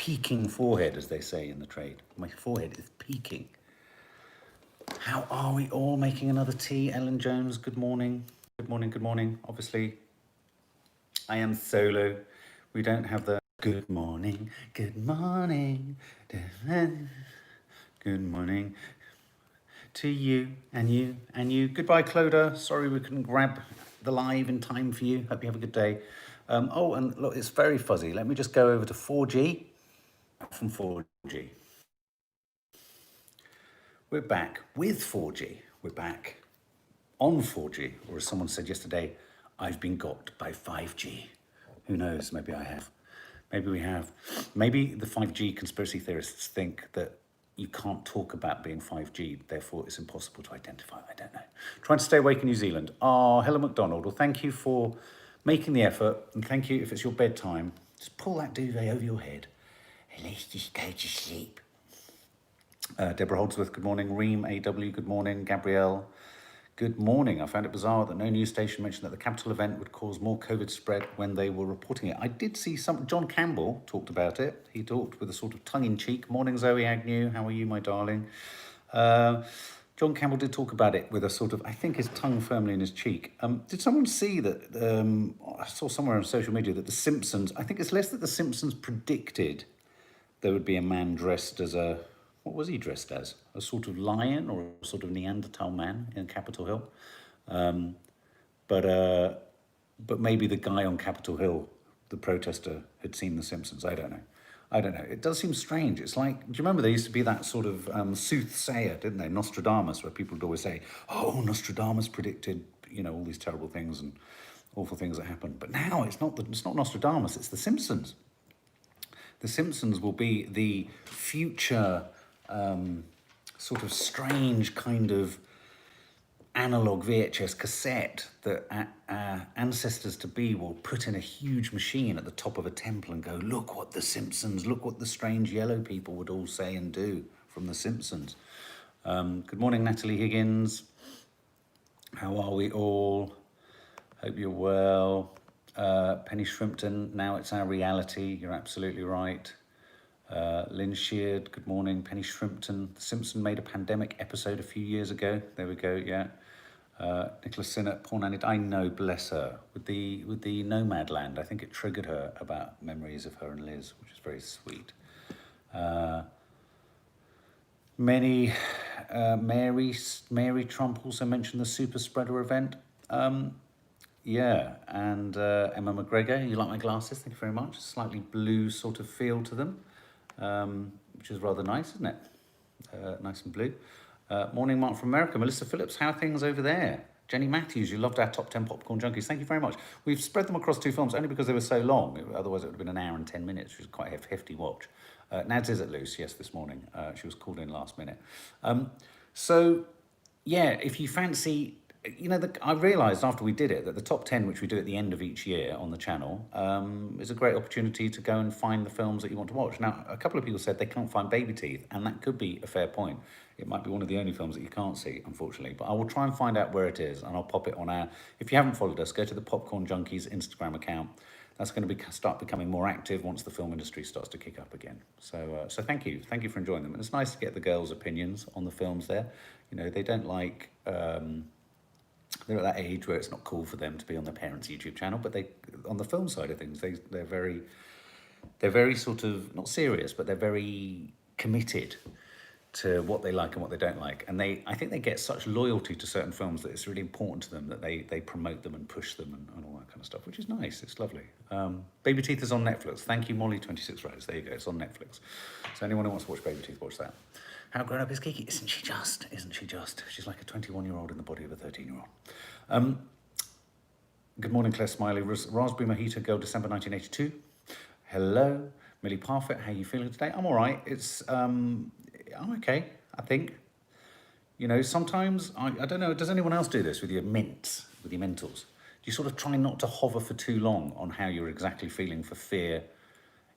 peaking forehead, as they say in the trade. My forehead is peaking. How are we all? Making another tea? Ellen Jones, good morning. Good morning, good morning. Obviously, I am solo. We don't have the good morning, good morning, good morning to you and you and you. Goodbye, Cloda. Sorry we couldn't grab the live in time for you. Hope you have a good day. Oh, and look, it's very fuzzy. Let me just go over to 4G. From 4G. We're back with 4G. We're back on 4G. Or as someone said yesterday, I've been got by 5G. Who knows? Maybe I have. Maybe we have. Maybe the 5G conspiracy theorists think that you can't talk about being 5G, therefore it's impossible to identify. I don't know. Trying to stay awake in New Zealand. Oh, Helen McDonald. Well, thank you for making the effort. And thank you if it's your bedtime. Just pull that duvet over your head. At least just go to sleep. Deborah Holdsworth, good morning. Reem AW, good morning. Gabrielle, good morning. I found it bizarre that no news station mentioned that the capital event would cause more COVID spread when they were reporting it. I did see John Campbell talked about it. He talked with a sort of tongue-in-cheek. Morning, Zoe Agnew. How are you, my darling? John Campbell did talk about it with a sort of, I think, his tongue firmly in his cheek. Did someone see that, I saw somewhere on social media that The Simpsons, I think it's less that The Simpsons predicted there would be a man dressed as a, what was he dressed as? A sort of lion or a sort of Neanderthal man in Capitol Hill. But maybe the guy on Capitol Hill, the protester, had seen The Simpsons. I don't know. It does seem strange. It's like, do you remember there used to be that sort of soothsayer, didn't they? Nostradamus, where people would always say, oh, Nostradamus predicted, you know, all these terrible things and awful things that happened. But now it's not Nostradamus, it's The Simpsons. The Simpsons will be the future sort of strange kind of analog VHS cassette that our ancestors-to-be will put in a huge machine at the top of a temple and go, look what The Simpsons, look what the strange yellow people would all say and do from The Simpsons. Good morning, Natalie Higgins. How are we all? Hope you're well. Penny Shrimpton, now it's our reality. You're absolutely right. Lynn Sheard, good morning. Penny Shrimpton, The Simpsons made a pandemic episode a few years ago. There we go, yeah. Nicholas Sinnott, poor Nanny, I know, bless her. With the Nomad Land, I think it triggered her about memories of her and Liz, which is very sweet. Mary Trump also mentioned the super spreader event. Yeah, and Emma McGregor, you like my glasses? Thank you very much. Slightly blue sort of feel to them, which is rather nice, isn't it? Nice and blue. Morning, Mark from America. Melissa Phillips, how are things over there? Jenny Matthews, you loved our top 10 popcorn junkies. Thank you very much. We've spread them across 2 films only because they were so long. Otherwise, it would have been an hour and 10 minutes, which is quite a hefty watch. Nads is at loose, yes, this morning. She was called in last minute. So, yeah, if you fancy... You know, I realised after we did it that the top 10, which we do at the end of each year on the channel, is a great opportunity to go and find the films that you want to watch. Now, a couple of people said they can't find Baby Teeth, and that could be a fair point. It might be one of the only films that you can't see, unfortunately. But I will try and find out where it is, and I'll pop it on our... If you haven't followed us, go to the Popcorn Junkies Instagram account. That's going to start becoming more active once the film industry starts to kick up again. So thank you. Thank you for enjoying them. And it's nice to get the girls' opinions on the films there. You know, they don't like... they're at that age where it's not cool for them to be on their parents' YouTube channel, but they, on the film side of things, they're very sort of, not serious, but they're very committed to what they like and what they don't like. And I think they get such loyalty to certain films that it's really important to them that they promote them and push them and all that kind of stuff, which is nice. It's lovely. Baby Teeth is on Netflix. Thank you, Molly26 Rose. There you go. It's on Netflix. So anyone who wants to watch Baby Teeth, watch that. How grown up is Kiki? Isn't she just? Isn't she just? She's like a 21-year-old in the body of a 13-year-old. Good morning, Claire Smiley. Raspberry Mojito Girl, December 1982. Hello. Millie Parfit, how are you feeling today? I'm all right. I'm okay, I think. You know, sometimes, I don't know, does anyone else do this with your mints, with your mentals? Do you sort of try not to hover for too long on how you're exactly feeling for fear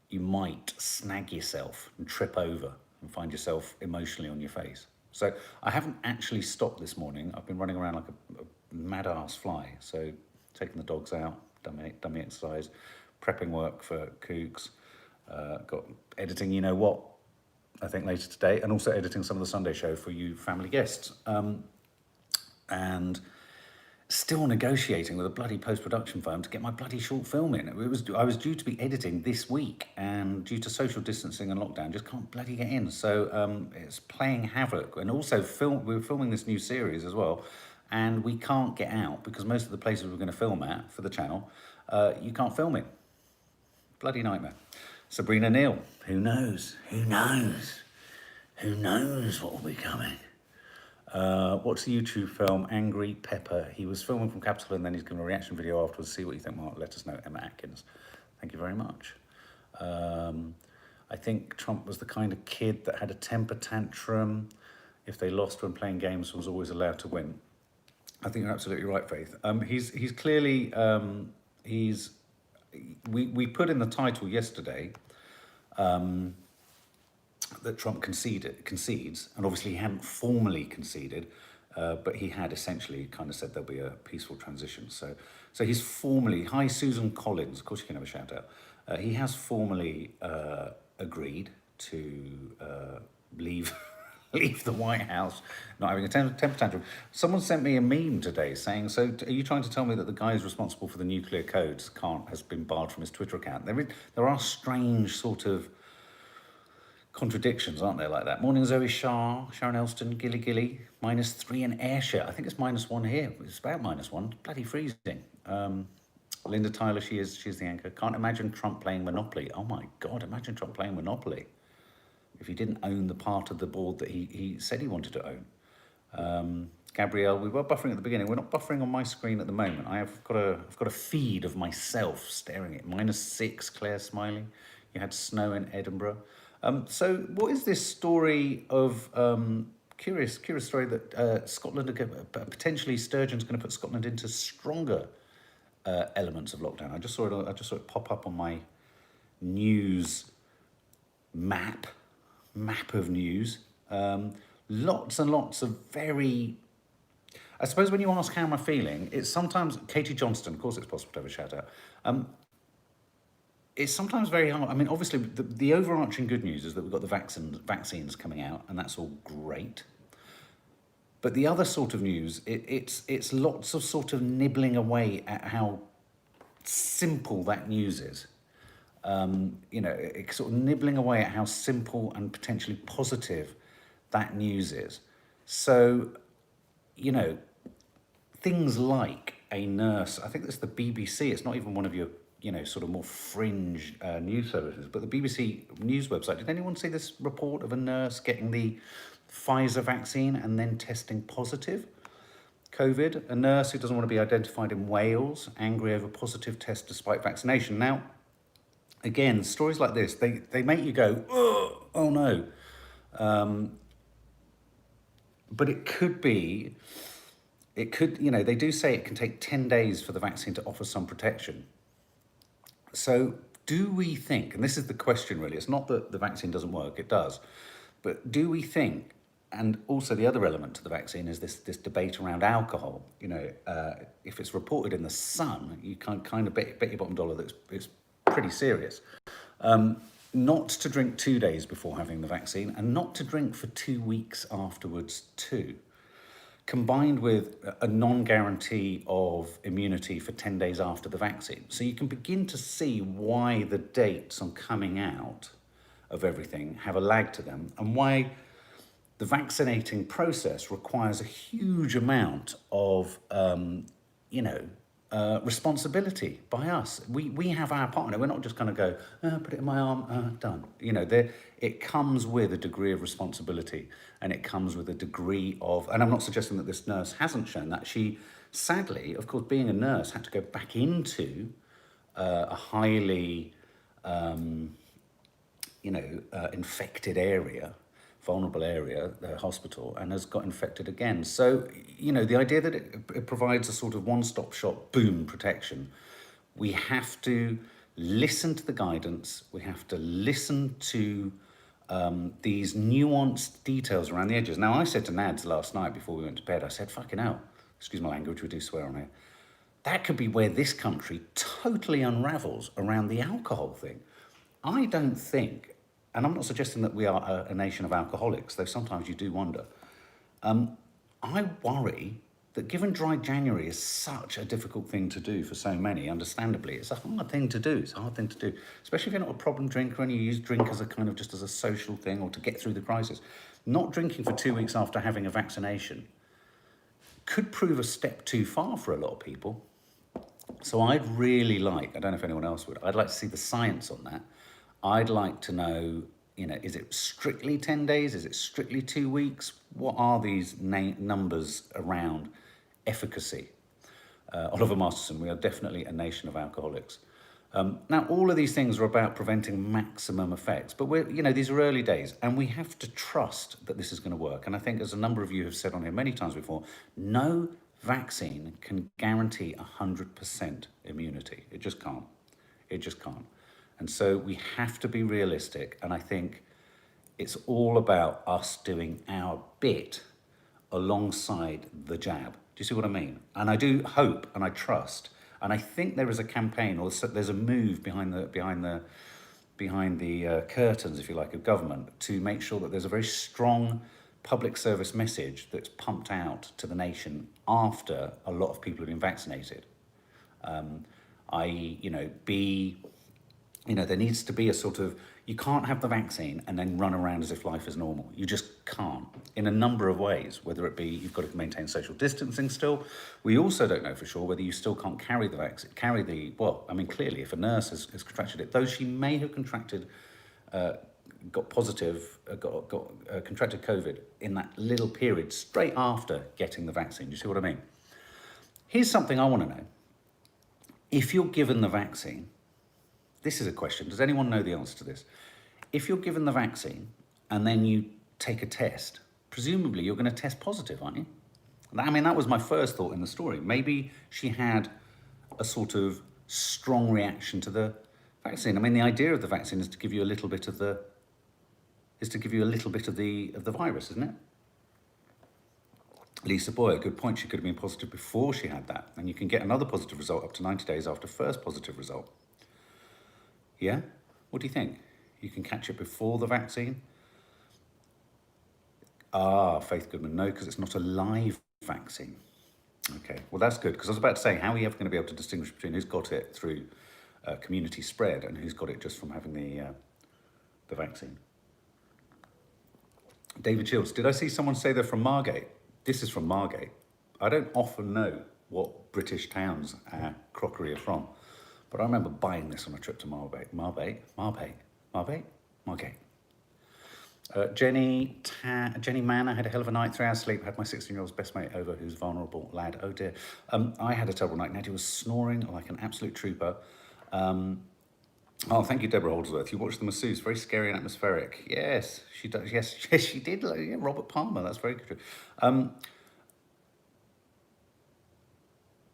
you might snag yourself and trip over and find yourself emotionally on your face? So I haven't actually stopped this morning. I've been running around like a mad-ass fly. So taking the dogs out, dummy exercise, prepping work for Kooks, Got editing, you know what, I think later today, and also editing some of the Sunday show for you family guests. And still negotiating with a bloody post-production firm to get my bloody short film in. I was due to be editing this week, and due to social distancing and lockdown, just can't bloody get in. So it's playing havoc. And also, we're filming this new series as well, and we can't get out because most of the places we're going to film at for the channel, you can't film it. Bloody nightmare. Sabrina Neal, who knows? Who knows? Who knows what will be coming? Watch the YouTube film Angry Pepper. He was filming from Capitol and then he's given a reaction video afterwards. See what you think, Mark. Let us know. Emma Atkins. Thank you very much. I think Trump was the kind of kid that had a temper tantrum. If they lost when playing games, was always allowed to win. I think you're absolutely right, Faith. He's clearly, we put in the title yesterday, that Trump concedes, and obviously he hadn't formally conceded, but he had essentially kind of said there'll be a peaceful transition. So he's formally, hi Susan Collins, of course you can have a shout out. He has formally agreed to leave the White House, not having a temper tantrum. Someone sent me a meme today saying, so are you trying to tell me that the guy who's responsible for the nuclear codes has been barred from his Twitter account? There are strange sort of contradictions, aren't there, like that? Morning, Zoe Shah, Sharon Elston, Gilly, -3 in Ayrshire. I think it's -1 here. It's about -1. Bloody freezing. Linda Tyler, she's the anchor. Can't imagine Trump playing Monopoly. Oh my God, imagine Trump playing Monopoly if he didn't own the part of the board that he said he wanted to own. Gabrielle, we were buffering at the beginning. We're not buffering on my screen at the moment. I've got a feed of myself staring at -6, Claire smiling. You had snow in Edinburgh. So what is this story of, curious story that Scotland, potentially Sturgeon's going to put Scotland into stronger elements of lockdown. I just saw it pop up on my news map of news. Lots and lots of very, I suppose when you ask how am I feeling, it's sometimes, Katie Johnston, of course it's possible to have a shout out. It's sometimes very hard. I mean, obviously, the overarching good news is that we've got the vaccines coming out, and that's all great. But the other sort of news, it's lots of sort of nibbling away at how simple that news is. It's sort of nibbling away at how simple and potentially positive that news is. So, things like a nurse, I think that's the BBC, it's not even one of your sort of more fringe news services, but the BBC News website, did anyone see this report of a nurse getting the Pfizer vaccine and then testing positive COVID? A nurse who doesn't want to be identified in Wales, angry over positive test despite vaccination. Now, again, stories like this, they make you go, oh no. But it could, they do say it can take 10 days for the vaccine to offer some protection. So do we think, and this is the question really, it's not that the vaccine doesn't work, it does, but do we think, and also the other element to the vaccine is this debate around alcohol. If it's reported in the Sun, you can kind of bet your bottom dollar that it's pretty serious. Not to drink 2 days before having the vaccine, and not to drink for 2 weeks afterwards too, combined with a non-guarantee of immunity for 10 days after the vaccine. So you can begin to see why the dates on coming out of everything have a lag to them, and why the vaccinating process requires a huge amount of, responsibility by us. We have our partner. We're not just going to go, put it in my arm, done. It comes with a degree of responsibility, and it comes with a degree of, and I'm not suggesting that this nurse hasn't shown that. She, sadly, of course, being a nurse, had to go back into a highly, infected area, vulnerable area, the hospital, and has got infected again. So, the idea that it provides a sort of one-stop shop, boom, protection, we have to listen to the guidance, we have to listen to these nuanced details around the edges. Now, I said to Nads last night before we went to bed, I said, fucking hell, excuse my language, we do swear on here, that could be where this country totally unravels around the alcohol thing. I don't think, and I'm not suggesting that we are a nation of alcoholics, though sometimes you do wonder. I worry that given dry January is such a difficult thing to do for so many, understandably, it's a hard thing to do. It's a hard thing to do, especially if you're not a problem drinker and you use drink as a kind of just as a social thing or to get through the crisis. Not drinking for 2 weeks after having a vaccination could prove a step too far for a lot of people. So I'd really like, I don't know if anyone else would, I'd like to see the science on that. I'd like to know, is it strictly 10 days? Is it strictly 2 weeks? What are these numbers around efficacy? Oliver Masterson, we are definitely a nation of alcoholics. Now, all of these things are about preventing maximum effects, but these are early days, and we have to trust that this is going to work. And I think, as a number of you have said on here many times before, no vaccine can guarantee 100% immunity. It just can't. It just can't. And so we have to be realistic, and I think it's all about us doing our bit alongside the jab. Do you see what I mean? And I do hope and I trust, and I think there is a campaign, or there's a move behind the curtains, if you like, of government to make sure that there's a very strong public service message that's pumped out to the nation after a lot of people have been vaccinated. There needs to be a sort of, you can't have the vaccine and then run around as if life is normal. You just can't, in a number of ways, whether it be you've got to maintain social distancing still. We also don't know for sure whether you still can't carry the vaccine, clearly if a nurse has contracted it, though she may have contracted, contracted COVID in that little period straight after getting the vaccine. Do you see what I mean? Here's something I want to know. If you're given the vaccine, this is a question. Does anyone know the answer to this? If you're given the vaccine and then you take a test, presumably you're going to test positive, aren't you? I mean, that was my first thought in the story. Maybe she had a sort of strong reaction to the vaccine. I mean, the idea of the vaccine is to give you a little bit of the virus, isn't it? Lisa Boyer, good point. She could have been positive before she had that, and you can get another positive result up to 90 days after first positive result. Yeah? What do you think? You can catch it before the vaccine? Faith Goodman, no, because it's not a live vaccine. Okay, well that's good, because I was about to say, how are you ever going to be able to distinguish between who's got it through community spread and who's got it just from having the vaccine? David Shields, did I see someone say they're from Margate? This is from Margate. I don't often know what British towns crockery are from, but I remember buying this on a trip to Margate. Jenny Mann, I had a hell of a night, 3 hours sleep, had my 16-year-old's best mate over, who's vulnerable lad. Oh dear. I had a terrible night. Nadia was snoring like an absolute trooper. Thank you, Deborah Holdsworth. You watched The Masseuse, very scary and atmospheric. Yes, she does. Yes, she did. Yeah, Robert Palmer, that's very good. I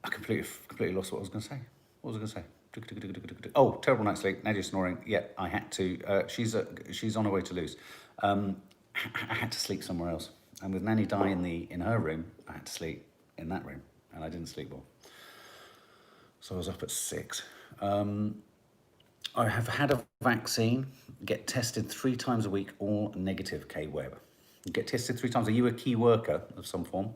completely lost what I was going to say. What was I going to say? Oh, terrible night's sleep. Nadia snoring. Yeah, I had to. She's on her way to lose. I had to sleep somewhere else. And with Nanny Di in her room, I had to sleep in that room, and I didn't sleep well. So I was up at 6. I have had a vaccine. Get tested 3 times a week. All negative. K Webb. Get tested 3 times. Are you a key worker of some form?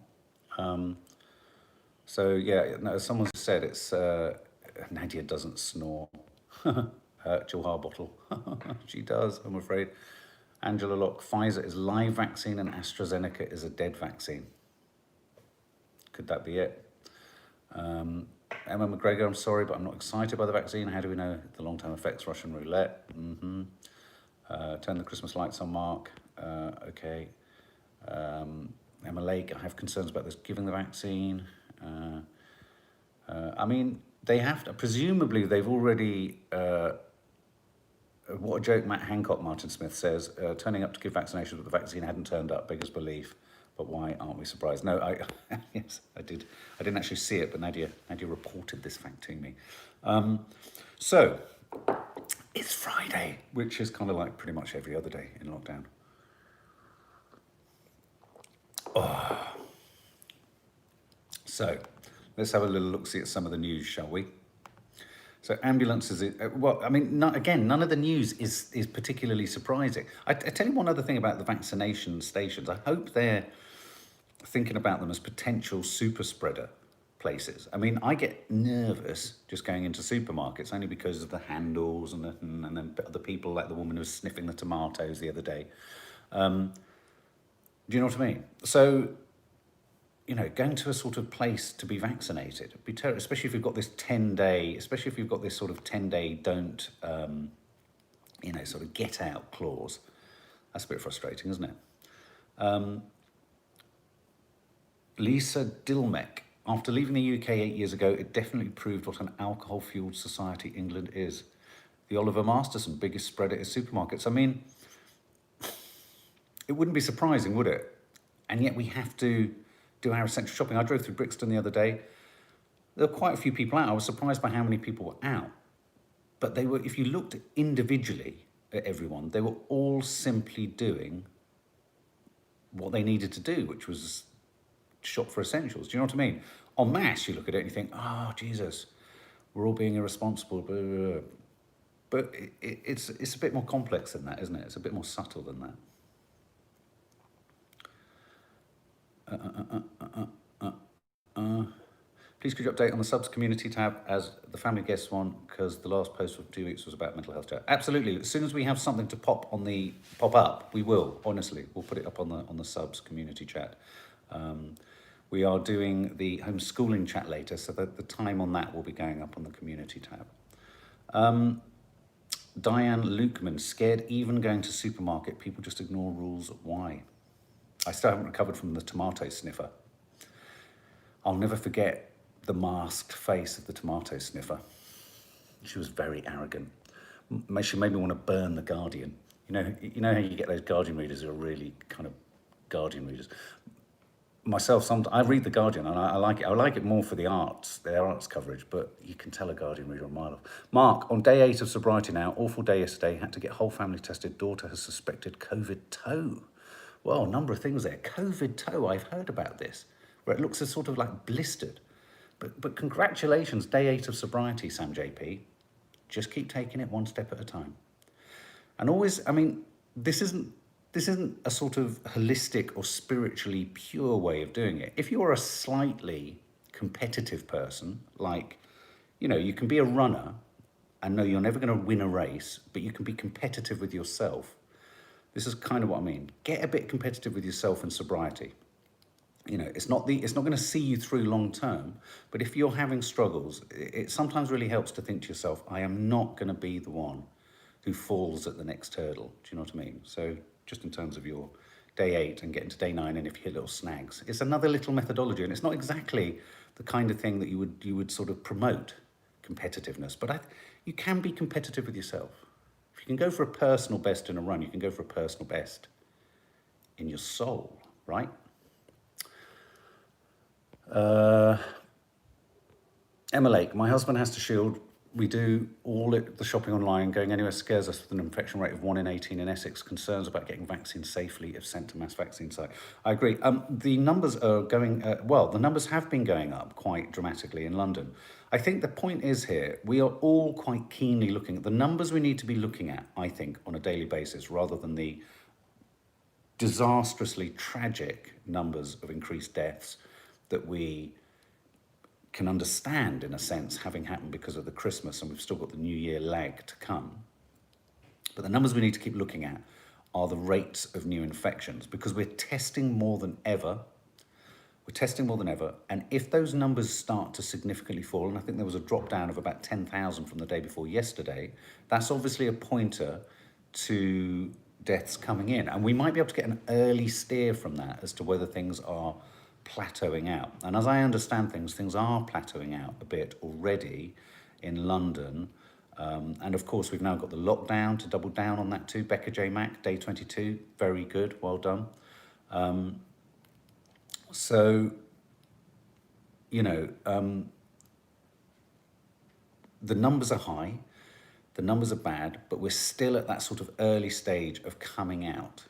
So yeah, no, as someone said, it's. Nadia doesn't snore. Jill Harbottle. She does, I'm afraid. Angela Locke, Pfizer is live vaccine and AstraZeneca is a dead vaccine. Could that be it? Emma McGregor, I'm sorry, but I'm not excited by the vaccine. How do we know the long-term effects? Russian roulette. Turn the Christmas lights on, Mark. Okay. Emma Lake, I have concerns about this giving the vaccine. I mean, they have to, presumably they've already, what a joke, Matt Hancock, Martin Smith says, turning up to give vaccinations but the vaccine hadn't turned up, beggars belief. But why aren't we surprised? No, yes, I did. I didn't actually see it, but Nadia reported this fact to me. So, it's Friday, which is kind of like pretty much every other day in lockdown. So, let's have a little look-see at some of the news, shall we? So ambulances, well, I mean, again, none of the news is particularly surprising. I tell you one other thing about the vaccination stations. I hope they're thinking about them as potential super spreader places. I mean, I get nervous just going into supermarkets only because of the handles and then the people, like the woman who was sniffing the tomatoes the other day. Do you know what I mean? So, you know, going to a sort of place to be vaccinated would be terrible, especially if you've got this 10-day, especially if you've got this sort of 10-day don't, you know, sort of get out clause. That's a bit frustrating, isn't it? Lisa Dilmek. After leaving the UK 8 years ago, it definitely proved what an alcohol-fueled society England is. The Oliver Masterson, biggest spreader is supermarkets. I mean, it wouldn't be surprising, would it? And yet we have to do our essential shopping. I drove through Brixton the other day. There were quite a few people out. I was surprised by how many people were out. But they were, if you looked individually at everyone, they were all simply doing what they needed to do, which was shop for essentials. Do you know what I mean? En masse, you look at it and you think, oh, Jesus, we're all being irresponsible. Blah, blah, blah. But it's a bit more complex than that, isn't it? It's a bit more subtle than that. Please could you update on the subs community tab as the family guest one, because the last post for 2 weeks was about mental health chat. Absolutely. As soon as we have something to pop up, we will. Honestly, we'll put it up on the subs community chat. We are doing the homeschooling chat later, so that the time on that will be going up on the community tab. Diane Lukeman, scared even going to supermarket, people just ignore rules. Why? I still haven't recovered from the tomato sniffer. I'll never forget the masked face of the tomato sniffer. She was very arrogant. She made me want to burn the Guardian. You know how you get those Guardian readers who are really kind of Guardian readers. Myself, I read the Guardian and I like it. I like it more for their arts coverage, but you can tell a Guardian reader a mile off. Mark, on day 8 of sobriety now, awful day yesterday, had to get whole family tested. Daughter has suspected COVID toe. Well, a number of things there. COVID toe, I've heard about this, where it looks as sort of like blistered. But congratulations, day 8 of sobriety, Sam JP. Just keep taking it one step at a time. And always, I mean, this isn't a sort of holistic or spiritually pure way of doing it. If you're a slightly competitive person, like, you know, you can be a runner and know you're never going to win a race, but you can be competitive with yourself. This is kind of what I mean. Get a bit competitive with yourself in sobriety. You know, it's not going to see you through long term, but if you're having struggles, it sometimes really helps to think to yourself, I am not going to be the one who falls at the next hurdle. Do you know what I mean? So just in terms of your day 8 and getting to day 9, and if you hit little snags, it's another little methodology, and it's not exactly the kind of thing that you would sort of promote competitiveness, but you can be competitive with yourself. If you can go for a personal best in a run, you can go for a personal best in your soul, right? Emma Lake, my husband has to shield. We do all the shopping online. Going anywhere scares us with an infection rate of 1 in 18 in Essex. Concerns about getting vaccines safely if sent to mass vaccine site. I agree. The numbers are going, the numbers have been going up quite dramatically in London. I think the point is here, we are all quite keenly looking at the numbers we need to be looking at, I think, on a daily basis, rather than the disastrously tragic numbers of increased deaths that we can understand, in a sense, having happened because of the Christmas, and we've still got the New Year lag to come. But the numbers we need to keep looking at are the rates of new infections, because we're testing more than ever. We're testing more than ever, and if those numbers start to significantly fall, and I think there was a drop down of about 10,000 from the day before yesterday, that's obviously a pointer to deaths coming in, and we might be able to get an early steer from that as to whether things are plateauing out. And as I understand things are plateauing out a bit already in London. And of course, we've now got the lockdown to double down on that too. Becca J. Mack, day 22, very good, well done. So, you know, the numbers are high, the numbers are bad, but we're still at that sort of early stage of coming out.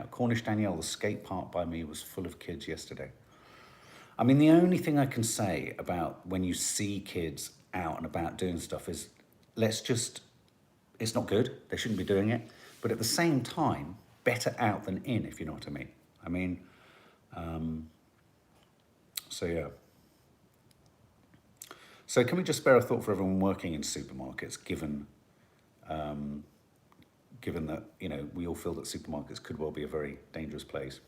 Cornish Danielle, the skate park by me was full of kids yesterday. I mean, the only thing I can say about when you see kids out and about doing stuff is, it's not good. They shouldn't be doing it. But at the same time, better out than in, if you know what I mean. I mean, so yeah. So can we just spare a thought for everyone working in supermarkets, given that, you know, we all feel that supermarkets could well be a very dangerous place.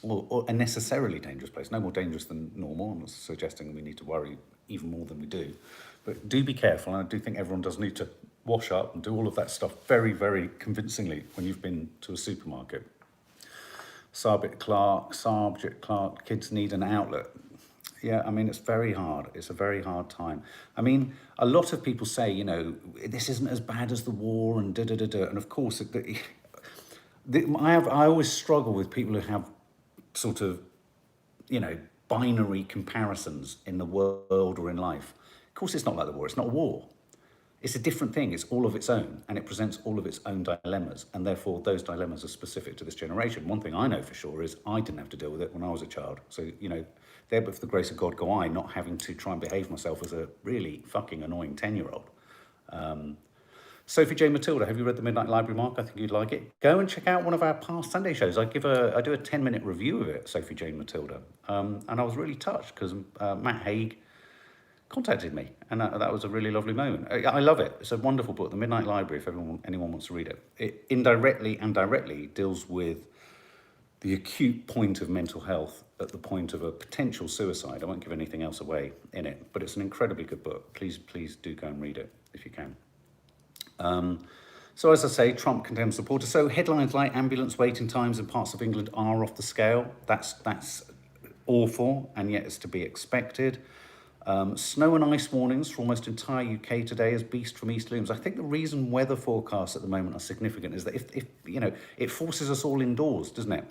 Or a necessarily dangerous place, no more dangerous than normal. I'm not suggesting we need to worry even more than we do. But do be careful, and I do think everyone does need to wash up and do all of that stuff very, very convincingly when you've been to a supermarket. Sergeant Clark, kids need an outlet. Yeah, I mean, it's very hard. It's a very hard time. I mean, a lot of people say, you know, this isn't as bad as the war and da-da-da-da. And of course, I always struggle with people who have sort of, you know, binary comparisons in the world or in life. Of course, it's not like the war. It's not a war. It's a different thing. It's all of its own, and it presents all of its own dilemmas, and therefore those dilemmas are specific to this generation. One thing I know for sure is I didn't have to deal with it when I was a child. So, you know, there, but for the grace of God go I, not having to try and behave myself as a really fucking annoying 10-year-old. Sophie J. Matilda, have you read The Midnight Library, Mark? I think you'd like it. Go and check out one of our past Sunday shows. I do a 10-minute review of it, Sophie J. Matilda. And I was really touched because Matt Haig contacted me, and that was a really lovely moment. I love it. It's a wonderful book, The Midnight Library, if anyone wants to read it. It indirectly and directly deals with the acute point of mental health at the point of a potential suicide. I won't give anything else away in it, but it's an incredibly good book. Please do go and read it if you can. So as I say, Trump condemns supporters. So headlines like ambulance waiting times in parts of England are off the scale. That's awful, and yet it's to be expected. Snow and ice warnings for almost entire UK today as beast from east looms. I think the reason weather forecasts at the moment are significant is that if you know, it forces us all indoors, doesn't it?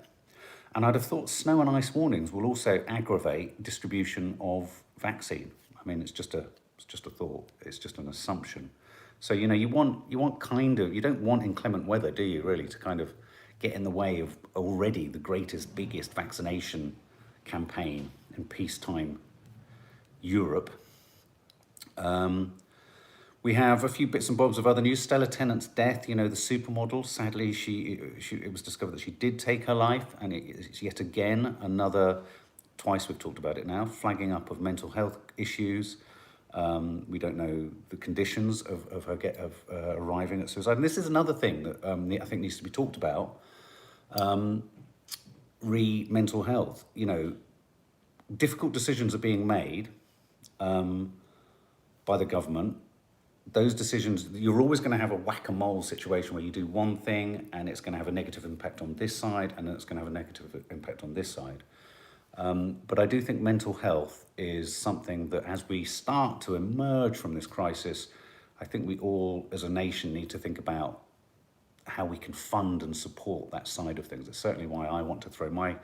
And I'd have thought snow and ice warnings will also aggravate distribution of vaccine. I mean, it's just a thought. It's just an assumption. So, you know, you don't want inclement weather, do you, really, to kind of get in the way of already the biggest vaccination campaign in peacetime Europe. We have a few bits and bobs of other news. Stella Tennant's death, you know, the supermodel. Sadly, it was discovered that she did take her life, and it's yet again twice we've talked about it now, flagging up of mental health issues. We don't know the conditions of her arriving at suicide. And this is another thing that I think needs to be talked about. Mental health, you know, difficult decisions are being made by the government. Those decisions, you're always going to have a whack-a-mole situation where you do one thing and it's going to have a negative impact on this side, and then it's going to have a negative impact on this side. But I do think mental health is something that, as we start to emerge from this crisis, I think we all as a nation need to think about how we can fund and support that side of things. That's certainly why I want to throw my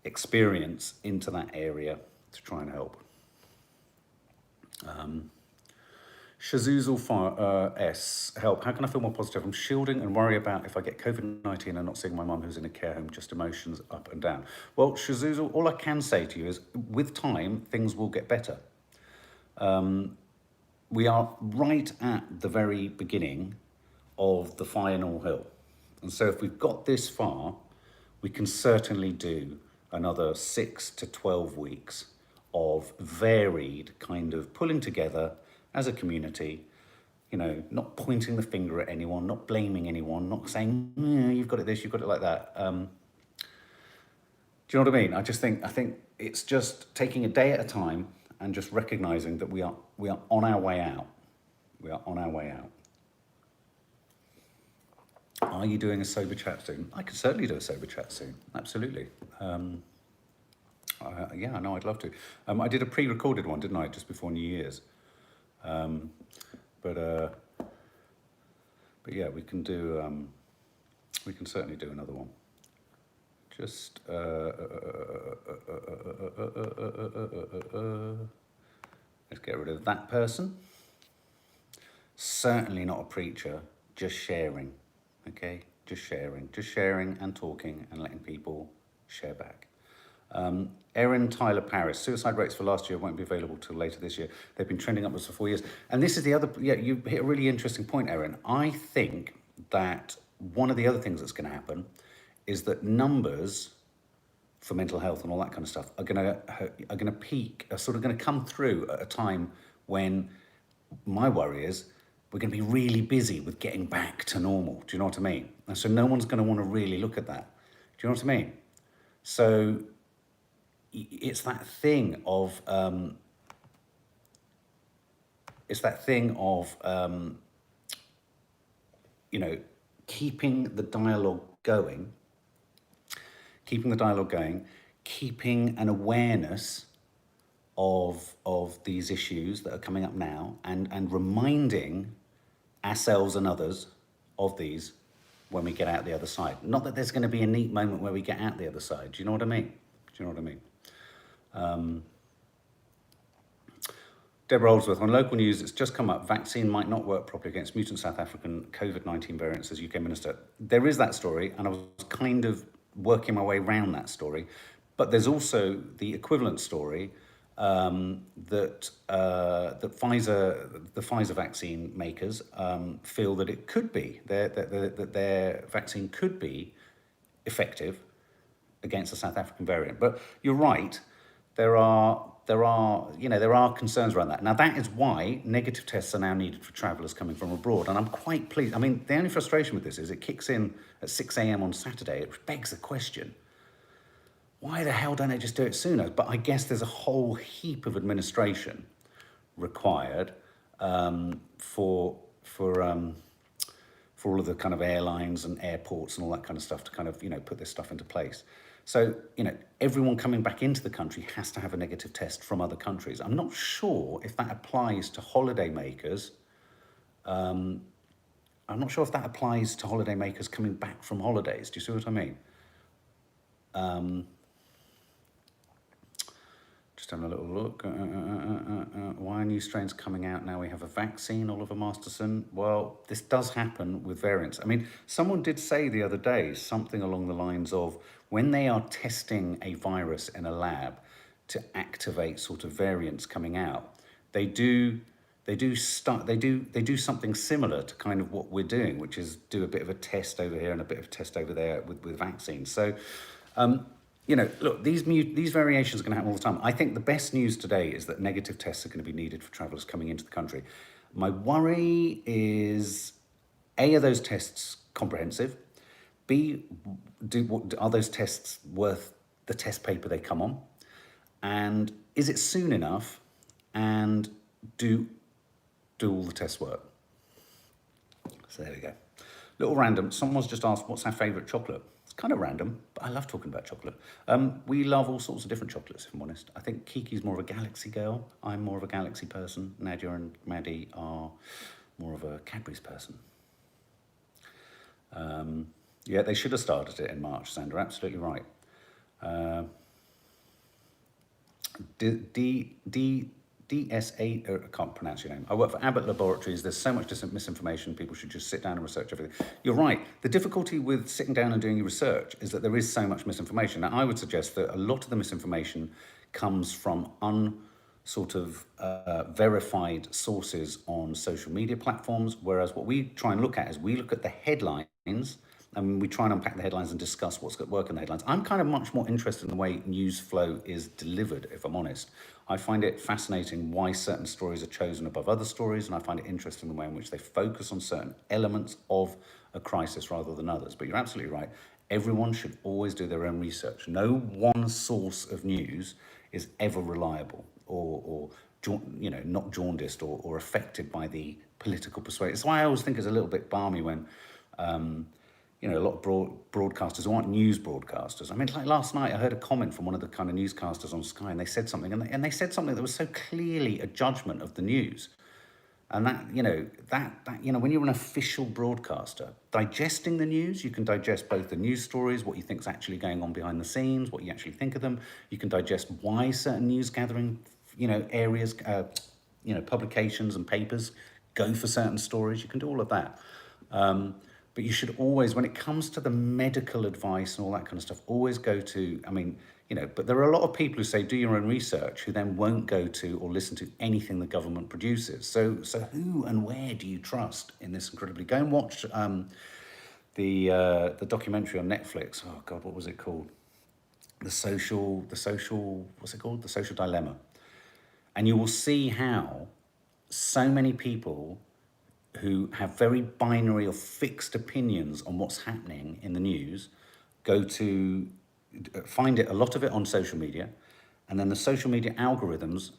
experience into that area to try and help. Shazuzal S, help. How can I feel more positive? I'm shielding and worry about if I get COVID-19 and not seeing my mum who's in a care home, just emotions up and down. Well, Shazuzal, all I can say to you is with time, things will get better. We are right at the very beginning of the final hill. And so if we've got this far, we can certainly do another 6 to 12 weeks of varied kind of pulling together as a community, you know, not pointing the finger at anyone, not blaming anyone, not saying, you've got it this, you've got it like that. Do you know what I mean? I think it's just taking a day at a time and just recognizing that we are on our way out. We are on our way out. Are you doing a sober chat soon? I could certainly do a sober chat soon. Absolutely. Yeah, I know, I'd love to. I did a pre-recorded one, didn't I, just before New Year's? But yeah, we can certainly do another one. Just let's get rid of that person. Certainly not a preacher, just sharing. Okay, just sharing and talking and letting people share back. Erin Tyler Paris, suicide rates for last year won't be available till later this year. They've been trending upwards for 4 years. And this is the other, yeah, you hit a really interesting point, Erin. I think that one of the other things that's going to happen is that numbers for mental health and all that kind of stuff are going to peak, are sort of going to come through at a time when my worry is we're going to be really busy with getting back to normal. Do you know what I mean? And so no one's going to want to really look at that. Do you know what I mean? So it's that thing of you know, keeping the dialogue going, keeping an awareness of these issues that are coming up now, and reminding ourselves and others of these when we get out the other side. Not that there's going to be a neat moment where we get out the other side. Do you know what I mean? Deborah Oldsworth, on local news, it's just come up, vaccine might not work properly against mutant South African COVID-19 variants, as UK Minister. There is that story, and I was kind of working my way around that story. But there's also the equivalent story that the Pfizer vaccine makers feel that it could be, that their vaccine could be effective against the South African variant. But you're right, there are concerns around that. Now, that is why negative tests are now needed for travellers coming from abroad. And I'm quite pleased. I mean, the only frustration with this is it kicks in at 6 a.m. on Saturday. It begs the question, why the hell don't they just do it sooner? But I guess there's a whole heap of administration required for all of the kind of airlines and airports and all that kind of stuff to kind of, put this stuff into place. So, everyone coming back into the country has to have a negative test from other countries. I'm not sure if that applies to holiday makers. I'm not sure if that applies to holiday makers coming back from holidays. Do you see what I mean? Just having a little look. Why are new strains coming out now we have a vaccine, Oliver Masterson? Well, this does happen with variants. I mean, someone did say the other day something along the lines of, when they are testing a virus in a lab to activate sort of variants coming out, they do something similar to kind of what we're doing, which is do a bit of a test over here and a bit of a test over there with vaccines. So, look, these variations are going to happen all the time. I think the best news today is that negative tests are going to be needed for travellers coming into the country. My worry is, A, are those tests comprehensive? B, are those tests worth the test paper they come on? And is it soon enough? And do all the tests work? So there we go. Little random, someone's just asked, what's our favourite chocolate? It's kind of random, but I love talking about chocolate. We love all sorts of different chocolates, if I'm honest. I think Kiki's more of a Galaxy girl. I'm more of a Galaxy person. Nadia and Maddie are more of a Cadbury's person. Yeah, they should have started it in March, Sandra, absolutely right. DSA, I can't pronounce your name. I work for Abbott Laboratories. There's so much misinformation. People should just sit down and research everything. You're right. The difficulty with sitting down and doing your research is that there is so much misinformation. Now, I would suggest that a lot of the misinformation comes from verified sources on social media platforms, whereas what we try and look at is we look at the headlines and we try and unpack the headlines and discuss what's at work in the headlines. I'm kind of much more interested in the way news flow is delivered, if I'm honest. I find it fascinating why certain stories are chosen above other stories, and I find it interesting the way in which they focus on certain elements of a crisis rather than others. But you're absolutely right. Everyone should always do their own research. No one source of news is ever reliable or not jaundiced or affected by the political persuasion. That's why I always think it's a little bit balmy when a lot of broadcasters who aren't news broadcasters. I mean, like last night, I heard a comment from one of the kind of newscasters on Sky, and they said something, and they said something that was so clearly a judgment of the news. And when you're an official broadcaster, digesting the news, you can digest both the news stories, what you think is actually going on behind the scenes, what you actually think of them. You can digest why certain news gathering, areas, publications and papers go for certain stories. You can do all of that. But you should always, when it comes to the medical advice and all that kind of stuff, always go to, but there are a lot of people who say do your own research who then won't go to or listen to anything the government produces. So who and where do you trust in this incredibly? Go and watch the documentary on Netflix. Oh God, what was it called? The social, what's it called? The Social Dilemma. And you will see how so many people who have very binary or fixed opinions on what's happening in the news go to find it, a lot of it on social media, and then the social media algorithms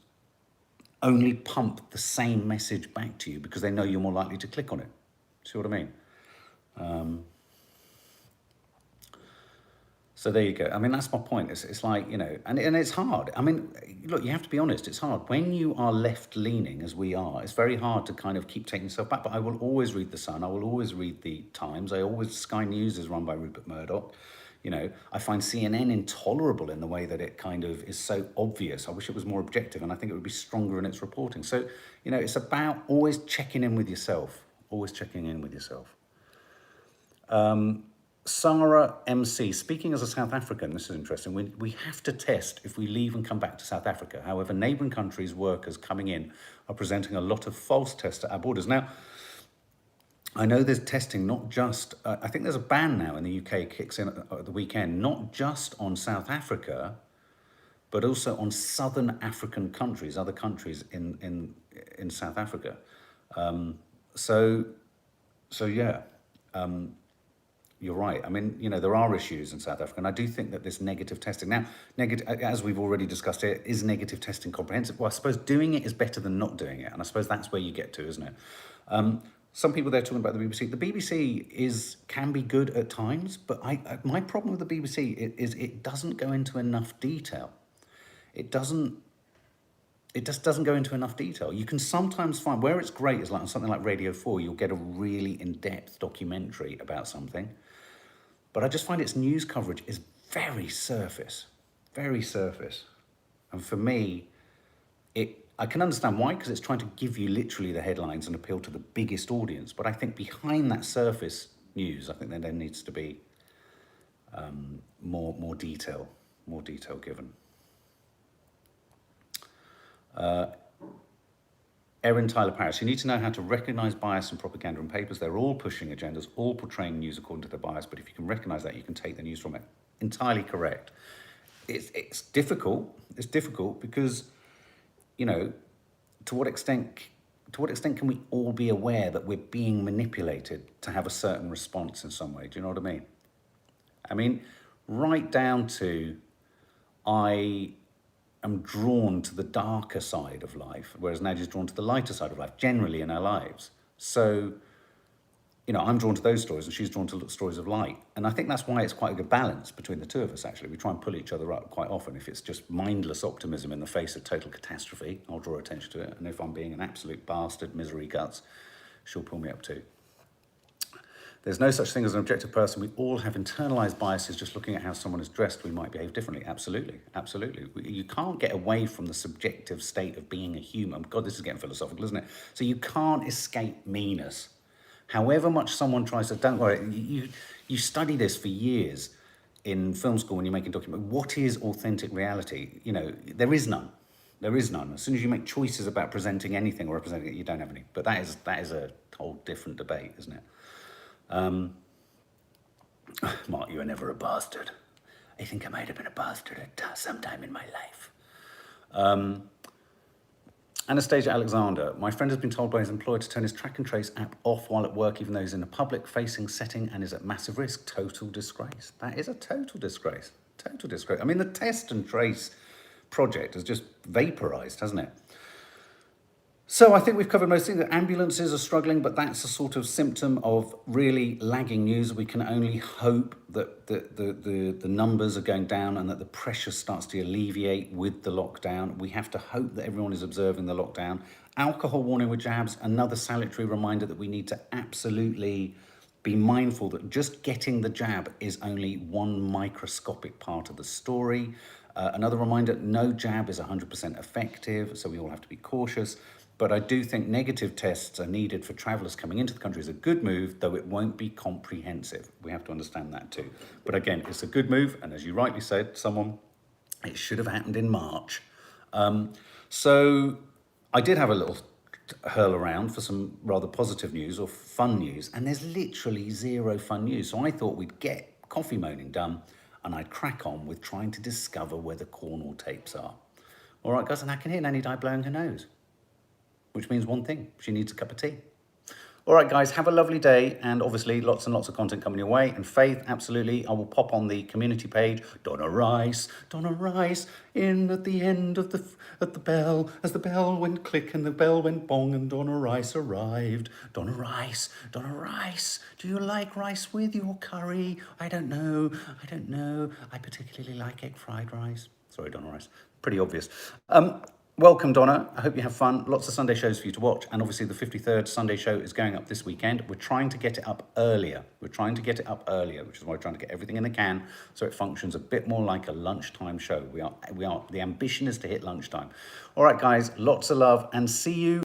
only pump the same message back to you because they know you're more likely to click on it. See what I mean? So there you go. I mean, that's my point. It's like, and it's hard. I mean, look, you have to be honest, it's hard. When you are left-leaning, as we are, it's very hard to kind of keep taking yourself back. But I will always read The Sun. I will always read The Times. Sky News is run by Rupert Murdoch. I find CNN intolerable in the way that it kind of is so obvious. I wish it was more objective, and I think it would be stronger in its reporting. So, it's about always checking in with yourself. Always checking in with yourself. Sarah MC, speaking as a South African, this is interesting, we have to test if we leave and come back to South Africa. However, neighbouring countries' workers coming in are presenting a lot of false tests at our borders. Now, I know there's testing not just, I think there's a ban now in the UK, kicks in at the weekend, not just on South Africa, but also on southern African countries, other countries in South Africa. So yeah. You're right. I mean, there are issues in South Africa, and I do think that this negative testing, now, as we've already discussed here, is negative testing comprehensive? Well, I suppose doing it is better than not doing it, and I suppose that's where you get to, isn't it? Some people there talking about the BBC. The BBC can be good at times, but my problem with the BBC is it doesn't go into enough detail. It just doesn't go into enough detail. You can sometimes find, where it's great is like on something like Radio 4, you'll get a really in-depth documentary about something. But I just find its news coverage is very surface. And for me, I can understand why, because it's trying to give you literally the headlines and appeal to the biggest audience. But I think behind that surface news, I think there needs to be more detail given. Erin Tyler Paris, you need to know how to recognise bias in propaganda and papers. They're all pushing agendas, all portraying news according to their bias, but if you can recognise that, you can take the news from it. Entirely correct. It's difficult. It's difficult because, to what extent can we all be aware that we're being manipulated to have a certain response in some way? Do you know what I mean? I mean, right down to I'm drawn to the darker side of life, whereas Nadia's drawn to the lighter side of life, generally in our lives. So, I'm drawn to those stories and she's drawn to stories of light. And I think that's why it's quite a good balance between the two of us, actually. We try and pull each other up quite often. If it's just mindless optimism in the face of total catastrophe, I'll draw attention to it. And if I'm being an absolute bastard, misery guts, she'll pull me up too. There's no such thing as an objective person. We all have internalized biases. Just looking at how someone is dressed, we might behave differently. Absolutely. You can't get away from the subjective state of being a human. God, this is getting philosophical, isn't it? So you can't escape meanness. However much someone tries to, don't worry, you study this for years in film school when you're making documentaries. What is authentic reality? There is none. There is none. As soon as you make choices about presenting anything or representing it, you don't have any. But that is a whole different debate, isn't it? Mark, you were never a bastard. I think I might have been a bastard at some time in my life. Anastasia Alexander, my friend has been told by his employer to turn his track and trace app off while at work, even though he's in a public-facing setting and is at massive risk. Total disgrace. That is a total disgrace. Total disgrace. I mean, the test and trace project has just vaporised, hasn't it? So I think we've covered most things. Ambulances are struggling, but that's a sort of symptom of really lagging news. We can only hope that the numbers are going down and that the pressure starts to alleviate with the lockdown. We have to hope that everyone is observing the lockdown. Alcohol warning with jabs, another salutary reminder that we need to absolutely be mindful that just getting the jab is only one microscopic part of the story. Another reminder, no jab is 100% effective, so we all have to be cautious. But I do think negative tests are needed for travellers coming into the country is a good move, though it won't be comprehensive. We have to understand that too. But again, it's a good move, and as you rightly said, someone, It should have happened in March. So I did have a little hurl around for some rather positive news or fun news, and there's literally zero fun news. So I thought we'd get coffee moaning done, and I'd crack on with trying to discover where the Cornwall tapes are. All right, guys, and I can hear Nanny Di blowing her nose, which means one thing: she needs a cup of tea. All right, guys, have a lovely day, and obviously lots and lots of content coming your way. And Faith, absolutely, I will pop on the community page. Donna Rice, in at the end of the bell, as the bell went click and the bell went bong, and Donna Rice arrived. Donna Rice, do you like rice with your curry? I don't know. I particularly like egg fried rice. Sorry, Donna Rice, pretty obvious. Welcome, Donna. I hope you have fun. Lots of Sunday shows for you to watch. And obviously the 53rd Sunday show is going up this weekend. We're trying to get it up earlier. Which is why we're trying to get everything in the can so it functions a bit more like a lunchtime show. The ambition is to hit lunchtime. All right, guys, lots of love and see you